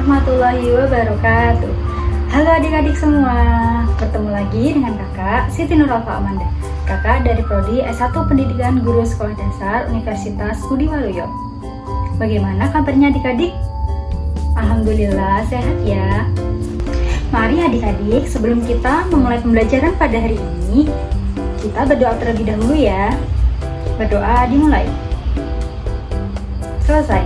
warahmatullahi wabarakatuh. Halo adik-adik semua, bertemu lagi dengan kakak Siti Nuralfa Amanda, kakak dari Prodi S1 Pendidikan Guru Sekolah Dasar Universitas Budi Waluyo. Bagaimana kabarnya adik-adik? Alhamdulillah sehat ya. Mari adik-adik, sebelum kita memulai pembelajaran pada hari ini, kita berdoa terlebih dahulu ya. Berdoa dimulai. Selesai.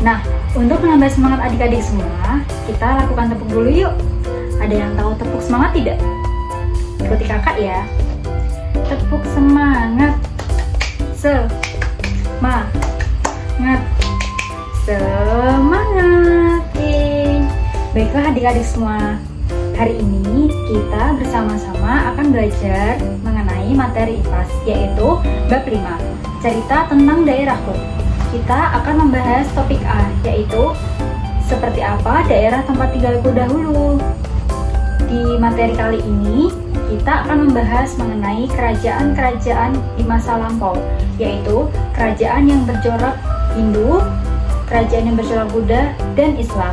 Nah, untuk menambah semangat adik-adik semua, kita lakukan tepuk dulu yuk. Ada yang tahu tepuk semangat tidak? Ikuti kakak ya. Tepuk semangat. Semangat. Semangat. Baiklah adik-adik semua. Hari ini kita bersama-sama akan belajar mengenai materi IPAS, yaitu bab 5, cerita tentang daerahku. Kita akan membahas topik A, yaitu seperti apa daerah tempat tinggalku dahulu. Di materi kali ini, kita akan membahas mengenai kerajaan-kerajaan di masa lampau, yaitu kerajaan yang bercorak Hindu, kerajaan yang bercorak Buddha, dan Islam.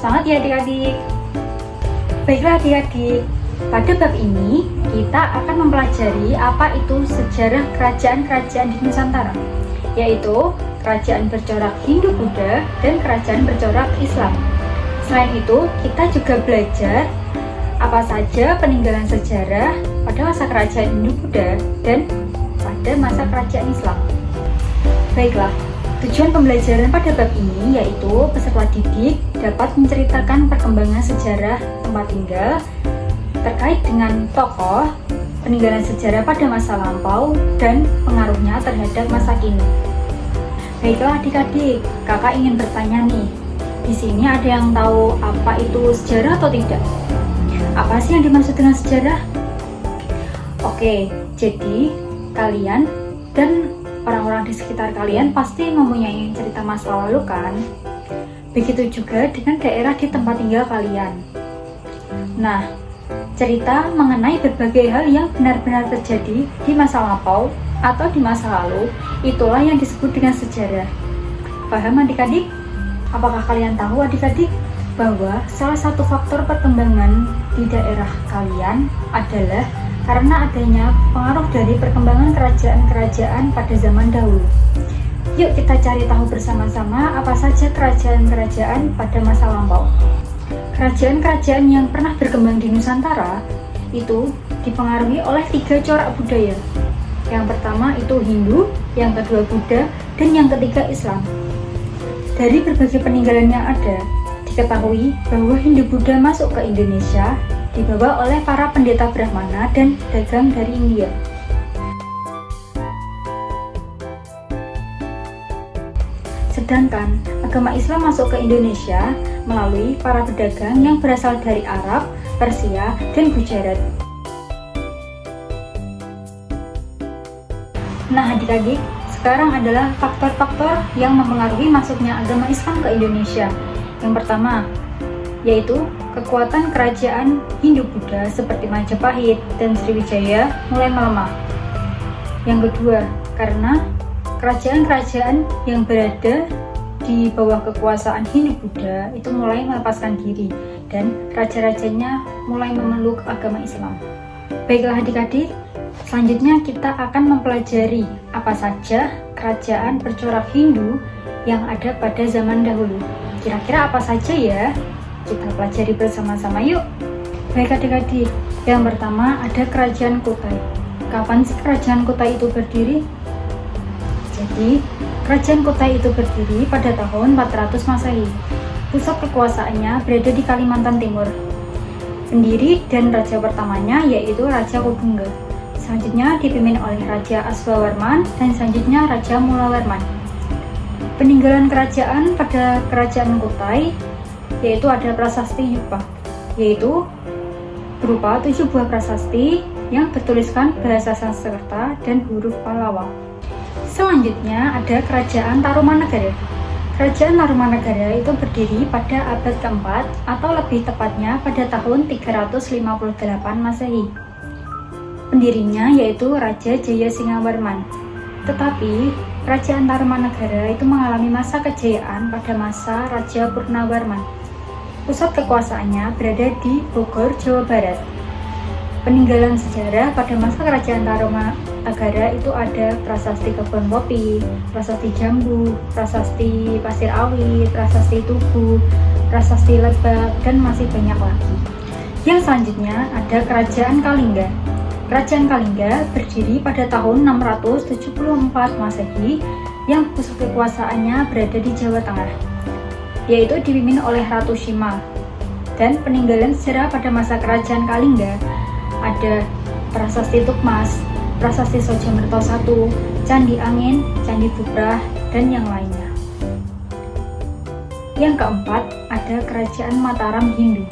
Semangat ya adik-adik! Baiklah adik-adik, pada bab ini kita akan mempelajari apa itu sejarah kerajaan-kerajaan di Nusantara, yaitu kerajaan bercorak Hindu-Buddha dan kerajaan bercorak Islam. Selain itu, kita juga belajar apa saja peninggalan sejarah pada masa kerajaan Hindu-Buddha dan pada masa kerajaan Islam. Baiklah, tujuan pembelajaran pada bab ini yaitu peserta didik dapat menceritakan perkembangan sejarah tempat tinggal terkait dengan tokoh, peninggalan sejarah pada masa lampau, dan pengaruhnya terhadap masa kini. Baiklah adik-adik, kakak ingin bertanya nih, di sini ada yang tahu apa itu sejarah atau tidak? Apa sih yang dimaksud dengan sejarah? Oke, jadi kalian dan orang-orang di sekitar kalian pasti mempunyai cerita masa lalu kan? Begitu juga dengan daerah di tempat tinggal kalian. Nah, cerita mengenai berbagai hal yang benar-benar terjadi di masa lampau atau di masa lalu, itulah yang disebut dengan sejarah. Paham adik-adik? Apakah kalian tahu adik-adik bahwa salah satu faktor perkembangan di daerah kalian adalah karena adanya pengaruh dari perkembangan kerajaan-kerajaan pada zaman dahulu. Yuk kita cari tahu bersama-sama apa saja kerajaan-kerajaan pada masa lampau. Kerajaan-kerajaan yang pernah berkembang di Nusantara itu dipengaruhi oleh 3 corak budaya. Yang pertama itu Hindu, yang kedua Buddha, dan yang ketiga Islam. Dari berbagai peninggalan yang ada, diketahui bahwa Hindu-Buddha masuk ke Indonesia dibawa oleh para pendeta Brahmana dan dagang dari India. Sedangkan agama Islam masuk ke Indonesia melalui para pedagang yang berasal dari Arab, Persia, dan Gujarat. Nah adik-adik, sekarang adalah faktor-faktor yang mempengaruhi masuknya agama Islam ke Indonesia. Yang pertama, yaitu kekuatan kerajaan Hindu-Buddha seperti Majapahit dan Sriwijaya mulai melemah. Yang kedua, karena kerajaan-kerajaan yang berada di bawah kekuasaan Hindu-Buddha itu mulai melepaskan diri dan raja-rajanya mulai memeluk agama Islam. Baiklah adik-adik, selanjutnya kita akan mempelajari apa saja kerajaan bercorak Hindu yang ada pada zaman dahulu. Kira-kira apa saja ya? Kita pelajari bersama-sama yuk. Baik adik-adik, yang pertama ada kerajaan Kutai. Kapan sih kerajaan Kutai itu berdiri? Jadi, kerajaan Kutai itu berdiri pada tahun 400 Masehi. Pusat kekuasaannya berada di Kalimantan Timur. Pendiri dan raja pertamanya yaitu Raja Kodungga. Selanjutnya dipimpin oleh Raja Aswawarman dan selanjutnya Raja Mulawarman. Peninggalan kerajaan pada kerajaan Kutai yaitu ada prasasti Yupa, yaitu berupa 7 buah prasasti yang bertuliskan bahasa Sanskerta dan huruf Pallawa. Selanjutnya ada kerajaan Tarumanagara. Kerajaan Tarumanagara itu berdiri pada abad keempat atau lebih tepatnya pada tahun 358 Masehi. Pendirinya yaitu Raja Jayasinghawarman. Tetapi Kerajaan Tarumanagara itu mengalami masa kejayaan pada masa Raja Purnawarman. Pusat kekuasaannya berada di Bogor, Jawa Barat. Peninggalan sejarah pada masa Kerajaan Tarumanagara itu ada Prasasti Kebon Kopi, Prasasti Jambu, Prasasti Pasir Awit, Prasasti Tugu, Prasasti Lebak, dan masih banyak lagi. Yang selanjutnya ada Kerajaan Kalingga. Kerajaan Kalingga berdiri pada tahun 674 Masehi yang pusat kekuasaannya berada di Jawa Tengah, yaitu dipimpin oleh Ratu Sima. Dan peninggalan sejarah pada masa Kerajaan Kalingga ada Prasasti Tukmas, Prasasti Sojamerto I, Candi Angin, Candi Bubrah, dan yang lainnya. Yang keempat ada Kerajaan Mataram Hindu.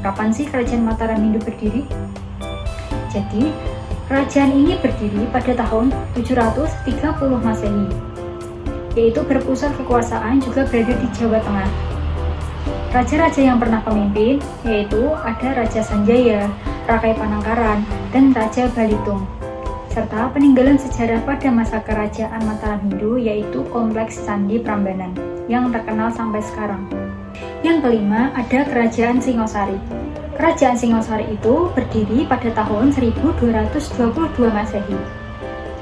Kapan sih Kerajaan Mataram Hindu berdiri? Jadi, kerajaan ini berdiri pada tahun 730 Masehi, yaitu berpusat kekuasaan juga berada di Jawa Tengah. Raja-raja yang pernah pemimpin yaitu ada Raja Sanjaya, Rakai Panangkaran, dan Raja Balitung. Serta peninggalan sejarah pada masa Kerajaan Mataram Hindu yaitu Kompleks Candi Prambanan yang terkenal sampai sekarang. Yang kelima ada Kerajaan Singosari. Kerajaan Singosari itu berdiri pada tahun 1222 Masehi.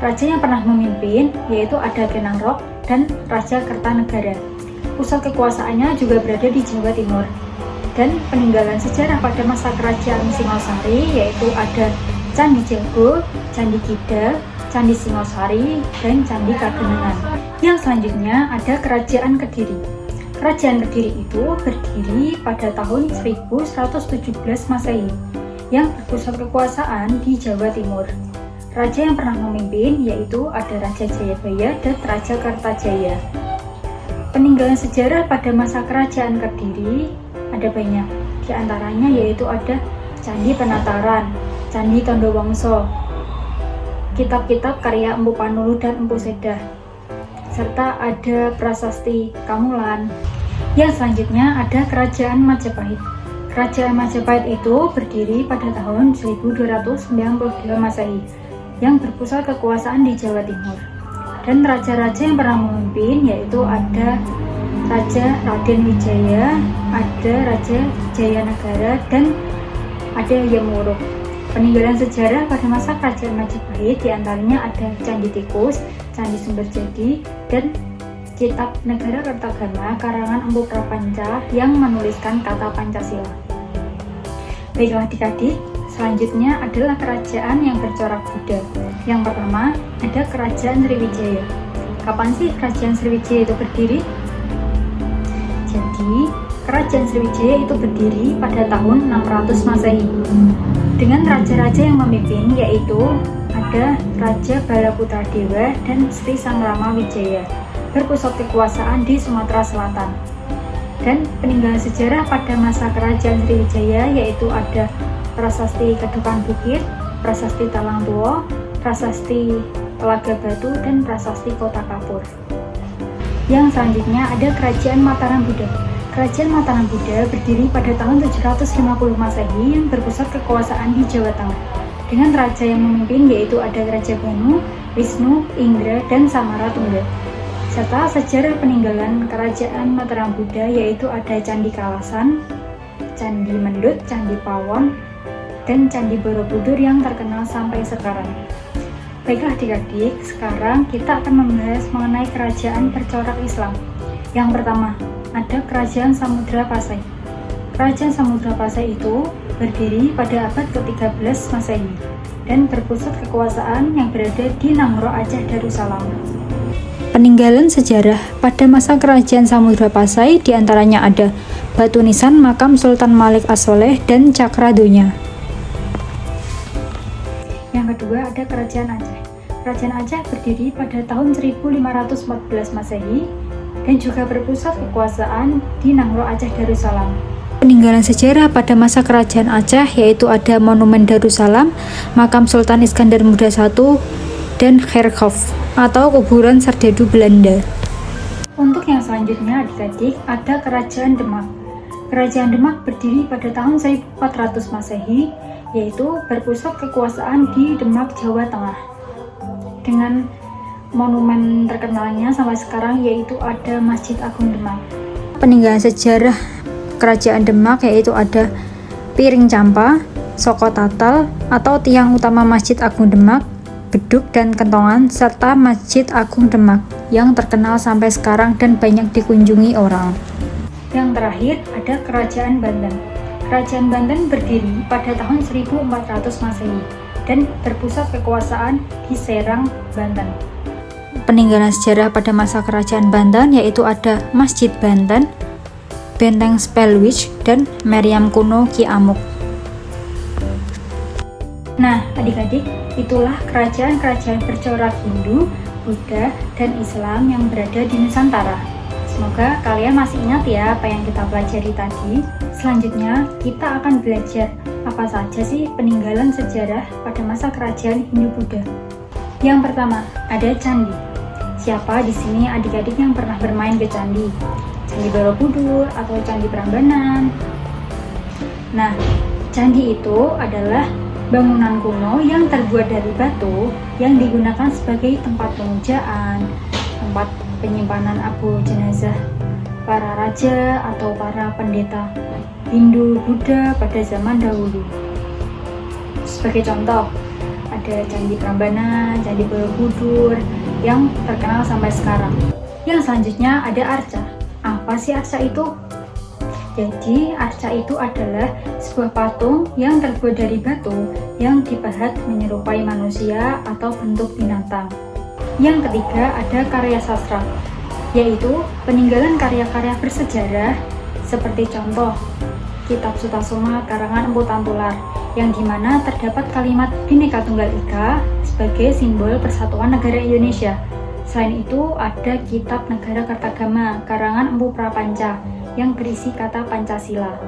Raja yang pernah memimpin yaitu ada Kenangrok dan Raja Kertanegara. Pusat kekuasaannya juga berada di Jawa Timur. Dan peninggalan sejarah pada masa Kerajaan Singosari yaitu ada Candi Jago, Candi Kidal, Candi Singosari, dan Candi Kagenengan. Yang selanjutnya ada Kerajaan Kediri. Kerajaan Kediri itu berdiri pada tahun 1117 Masehi yang berpusat kekuasaan di Jawa Timur. Raja yang pernah memimpin yaitu ada Raja Jayabaya dan Raja Kertajaya. Peninggalan sejarah pada masa Kerajaan Kediri ada banyak, di antaranya yaitu ada Candi Penataran, Candi Tondowongso, kitab-kitab karya Empu Panulu dan Empu Sedah, serta ada Prasasti Kamulan. Yang selanjutnya ada Kerajaan Majapahit. Kerajaan Majapahit itu berdiri pada tahun 1292 Masehi yang berpusat kekuasaan di Jawa Timur. Dan raja-raja yang pernah memimpin yaitu ada Raja Raden Wijaya, ada Raja Jayanagara, dan ada Yamuruk. Peninggalan sejarah pada masa Kerajaan Majapahit diantaranya ada Candi Tikus, Candi Sumberjadi, dan Kitab Negara Kertagama karangan Empu Prapanca yang menuliskan kata Pancasila. Baiklah adik-adik, selanjutnya adalah kerajaan yang bercorak Buddha. Yang pertama ada Kerajaan Sriwijaya. Kapan sih Kerajaan Sriwijaya itu berdiri? Jadi, Kerajaan Sriwijaya itu berdiri pada tahun 600 Masehi dengan raja-raja yang memimpin yaitu ada Raja Balaputradewa dan Sri Sang Rama Wijaya, berpusat kekuasaan di Sumatera Selatan. Dan peninggalan sejarah pada masa Kerajaan Sriwijaya yaitu ada Prasasti Kedukan Bukit, Prasasti Talang Tuo, Prasasti Telaga Batu, dan Prasasti Kota Kapur. Yang selanjutnya ada Kerajaan Mataram Buddha. Kerajaan Mataram Buddha berdiri pada tahun 750 Masehi yang berpusat kekuasaan di Jawa Tengah. Dengan raja yang memimpin yaitu ada Raja Banu, Wisnu, Indra, dan Samaratungga. Serta sejarah peninggalan Kerajaan Mataram Buddha yaitu ada Candi Kalasan, Candi Mendut, Candi Pawon, dan Candi Borobudur yang terkenal sampai sekarang. Baiklah adik-adik, sekarang kita akan membahas mengenai kerajaan bercorak Islam. Yang pertama, ada Kerajaan Samudra Pasai. Kerajaan Samudra Pasai itu berdiri pada abad ke-13 Masehi dan berpusat kekuasaan yang berada di Nangro Aceh Darussalam. Peninggalan sejarah pada masa Kerajaan Samudra Pasai diantaranya ada batu nisan makam Sultan Malik As-Soleh dan Cakradonya. Yang kedua ada Kerajaan Aceh. Kerajaan Aceh berdiri pada tahun 1514 Masehi dan juga berpusat kekuasaan di Nangro Aceh Darussalam. Peninggalan sejarah pada masa Kerajaan Aceh yaitu ada Monumen Darussalam, makam Sultan Iskandar Muda I, dan Kherkhof atau kuburan serdadu Belanda. Untuk yang selanjutnya adik-adik ada Kerajaan Demak. Kerajaan Demak berdiri pada tahun 1400 Masehi yaitu berpusat kekuasaan di Demak, Jawa Tengah. Dengan monumen terkenalnya sampai sekarang yaitu ada Masjid Agung Demak. Peninggalan sejarah Kerajaan Demak yaitu ada piring campa, soko tatal atau tiang utama Masjid Agung Demak, beduk dan kentongan, serta Masjid Agung Demak yang terkenal sampai sekarang dan banyak dikunjungi orang. Yang terakhir ada Kerajaan Banten. Kerajaan Banten berdiri pada tahun 1400 Masehi dan berpusat kekuasaan di Serang, Banten. Peninggalan sejarah pada masa Kerajaan Banten yaitu ada Masjid Banten, Benteng Spelwich, dan Meriam kuno Ki Amuk. Nah, adik-adik, itulah kerajaan-kerajaan bercorak Hindu, Buddha, dan Islam yang berada di Nusantara. Semoga kalian masih ingat ya apa yang kita pelajari tadi. Selanjutnya, kita akan belajar apa saja sih peninggalan sejarah pada masa kerajaan Hindu-Buddha. Yang pertama, ada candi. Siapa di sini adik-adik yang pernah bermain ke candi? Candi Borobudur atau Candi Prambanan? Nah, candi itu adalah bangunan kuno yang terbuat dari batu yang digunakan sebagai tempat pemujaan, tempat penyimpanan abu jenazah para raja atau para pendeta Hindu Buddha pada zaman dahulu. Sebagai contoh, ada Candi Prambanan, Candi Borobudur yang terkenal sampai sekarang. Yang selanjutnya ada arca. Apa sih arca itu? Jadi, arca itu adalah sebuah patung yang terbuat dari batu yang dipahat menyerupai manusia atau bentuk binatang. Yang ketiga ada karya sastra, yaitu peninggalan karya-karya bersejarah seperti contoh Kitab Sutasoma karangan Empu Tantular, yang dimana terdapat kalimat Bhinneka Tunggal Ika sebagai simbol persatuan negara Indonesia. Selain itu ada Kitab Negara Kertagama karangan Empu Prapanca yang berisi kata Pancasila.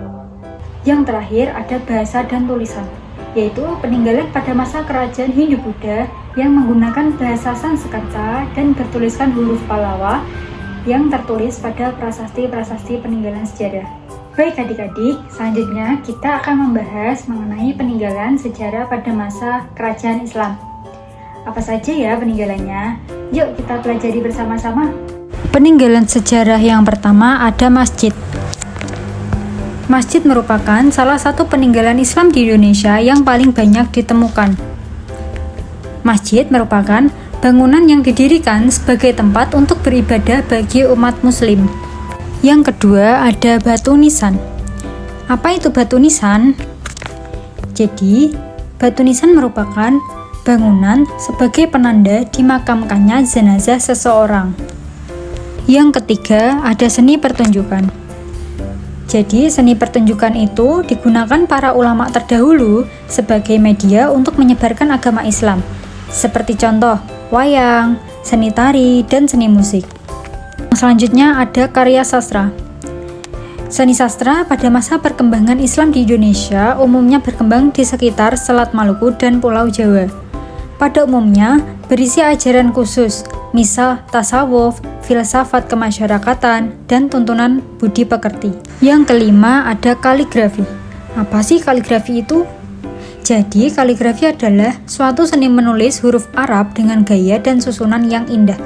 Yang terakhir ada bahasa dan tulisan, yaitu peninggalan pada masa kerajaan Hindu-Buddha yang menggunakan bahasa Sanskerta dan bertuliskan huruf Pallawa yang tertulis pada prasasti-prasasti peninggalan sejarah. Baik adik-adik, selanjutnya kita akan membahas mengenai peninggalan sejarah pada masa kerajaan Islam. Apa saja ya peninggalannya? Yuk kita pelajari bersama-sama. Peninggalan sejarah yang pertama ada masjid. Masjid merupakan salah satu peninggalan Islam di Indonesia yang paling banyak ditemukan. Masjid merupakan bangunan yang didirikan sebagai tempat untuk beribadah bagi umat muslim. Yang kedua ada batu nisan. Apa itu batu nisan? Jadi, batu nisan merupakan bangunan sebagai penanda dimakamkannya jenazah seseorang. Yang ketiga ada seni pertunjukan. Jadi, seni pertunjukan itu digunakan para ulama terdahulu sebagai media untuk menyebarkan agama Islam. Seperti contoh, wayang, seni tari, dan seni musik. Selanjutnya ada karya sastra. Seni sastra pada masa perkembangan Islam di Indonesia umumnya berkembang di sekitar Selat Maluku dan Pulau Jawa. Pada umumnya berisi ajaran khusus, misal tasawuf, filsafat kemasyarakatan, dan tuntunan budi pekerti. Yang kelima ada kaligrafi. Apa sih kaligrafi itu? Jadi, kaligrafi adalah suatu seni menulis huruf Arab dengan gaya dan susunan yang indah.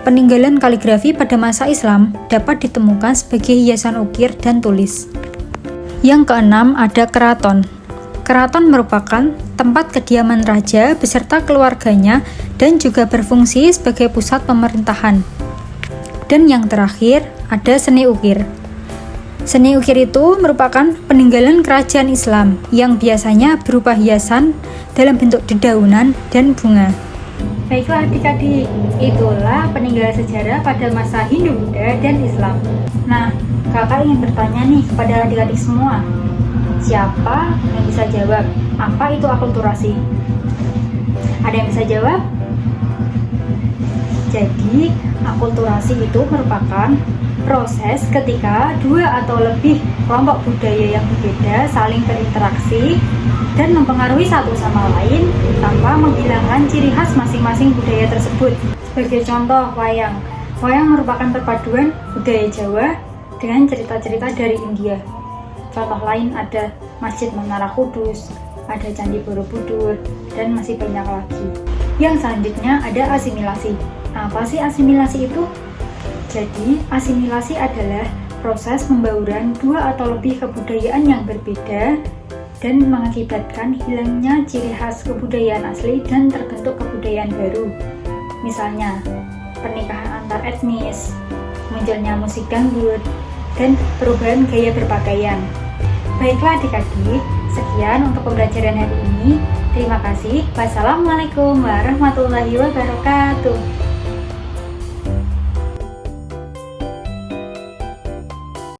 Peninggalan kaligrafi pada masa Islam dapat ditemukan sebagai hiasan ukir dan tulis. Yang keenam ada keraton. Keraton merupakan tempat kediaman raja beserta keluarganya dan juga berfungsi sebagai pusat pemerintahan. Dan yang terakhir ada seni ukir. Seni ukir itu merupakan peninggalan kerajaan Islam yang biasanya berupa hiasan dalam bentuk dedaunan dan bunga. Baiklah adik-adik, itulah peninggalan sejarah pada masa Hindu-Buddha dan Islam. Nah, kakak ingin bertanya nih kepada adik-adik semua. Siapa yang bisa jawab apa itu akulturasi? Ada yang bisa jawab? Jadi, akulturasi itu merupakan proses ketika dua atau lebih kelompok budaya yang berbeda saling berinteraksi dan mempengaruhi satu sama lain tanpa menghilangkan ciri khas masing-masing budaya tersebut. Sebagai contoh, wayang. Wayang merupakan perpaduan budaya Jawa dengan cerita-cerita dari India. Contoh lain ada Masjid Menara Kudus, ada Candi Borobudur, dan masih banyak lagi. Yang selanjutnya ada asimilasi. Apa sih asimilasi itu? Jadi, asimilasi adalah proses pembauran dua atau lebih kebudayaan yang berbeda dan mengakibatkan hilangnya ciri khas kebudayaan asli dan terbentuk kebudayaan baru. Misalnya, pernikahan antar etnis, munculnya musik dangdut, dan perubahan gaya berpakaian. Baiklah adik-adik, sekian untuk pembelajaran hari ini. Terima kasih. Wassalamualaikum warahmatullahi wabarakatuh.